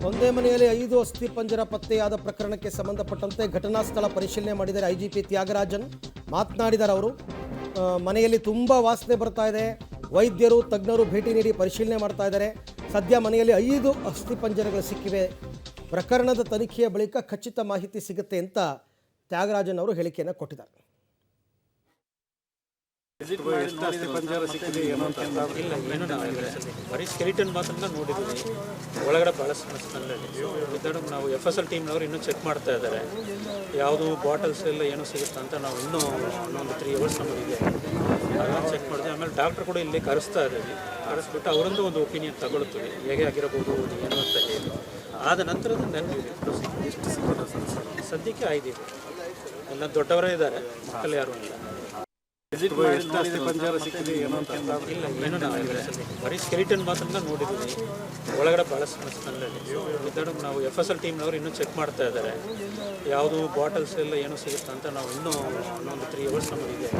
ಒಂದೇ ಮನೆಯಲ್ಲಿ 5 ಅಸ್ಥಿಪಂಜರ ಪತ್ತೆಯಾದ ಪ್ರಕರಣಕ್ಕೆ ಸಂಬಂಧಪಟ್ಟಂತೆ ಘಟನಾ ಸ್ಥಳ ಪರಿಶೀಲನೆ ಮಾಡಿದ್ದಾರೆ ಐಜಿಪಿ ತ್ಯಾಗರಾಜನ್. ಮಾತನಾಡಿದ್ದಾರೆ ಅವರು. ಮನೆಯಲ್ಲಿ ತುಂಬ ವಾಸನೆ ಬರ್ತಾ ಇದೆ, ವೈದ್ಯರು ತಜ್ಞರು ಭೇಟಿ ನೀಡಿ ಪರಿಶೀಲನೆ ಮಾಡ್ತಾ ಇದ್ದಾರೆ. ಸದ್ಯ ಮನೆಯಲ್ಲಿ 5 ಅಸ್ಥಿಪಂಜರಗಳು ಸಿಕ್ಕಿವೆ. ಪ್ರಕರಣದ ತನಿಖೆಯ ಬಳಿಕ ಖಚಿತ ಮಾಹಿತಿ ಸಿಗುತ್ತೆ ಅಂತ ತ್ಯಾಗರಾಜನ್ ಅವರು ಹೇಳಿಕೆಯನ್ನು ಕೊಟ್ಟಿದ್ದಾರೆ. ಇಲ್ಲ, ಏನು ಬರೀ ಸ್ಕೆಲಿಟನ್ ಮಾತ್ರ ನೋಡಿದ್ವಿ. ಒಳಗಡೆ ಭಾಳ ಸ್ಮೆಲ್ ನಾವು FSL ಟೀಮ್ನವರು ಇನ್ನೂ ಚೆಕ್ ಮಾಡ್ತಾ ಇದ್ದಾರೆ. ಯಾವುದು ಬಾಟಲ್ಸ್ ಎಲ್ಲ ಏನು ಸಿಗುತ್ತೆ ಅಂತ ನಾವು ಇನ್ನೂ ಇನ್ನೊಂದು 3 hours ನಮಗಿದೆ, ಅದನ್ನು ಚೆಕ್ ಮಾಡಿದ್ವಿ. ಆಮೇಲೆ ಡಾಕ್ಟ್ರ್ ಕೂಡ ಇಲ್ಲಿ ಕರೆಸ್ತಾ ಇದ್ದೀವಿ. ಕರೆಸ್ಬಿಟ್ಟು ಅವರೊಂದು ಒಂದು ಒಪಿನಿಯನ್ ತಗೊಳ್ತೀವಿ, ಹೇಗೆ ಆಗಿರಬಹುದು ಏನು ಅಂತ ಹೇಳಿ. ಆದ ನಂತರದ ನನಗೆ ಸದ್ಯಕ್ಕೆ 5 ಇದೆ. ಎಲ್ಲ ದೊಡ್ಡವರೇ ಇದ್ದಾರೆ, ಮಕ್ಕಳು ಯಾರೂ ಇಲ್ಲ. ಇಲ್ಲ, ಏನು ಬರೀ ಸ್ಕೆಲಿಟನ್ ಮಾತ್ರ ನೋಡಿದ್ವಿ. ಒಳಗಡೆ ಭಾಳ ಸ್ಮೆಲ್ ನಾವು FSL ಟೀಮ್ನವರು ಇನ್ನೂ ಚೆಕ್ ಮಾಡ್ತಾ ಇದ್ದಾರೆ. ಯಾವುದು ಬಾಟಲ್ಸ್ ಎಲ್ಲ ಏನು ಸಿಗುತ್ತೆ ಅಂತ ನಾವು ಇನ್ನೂ ಇನ್ನೊಂದು 3 hours ನಮಗಿದೆ.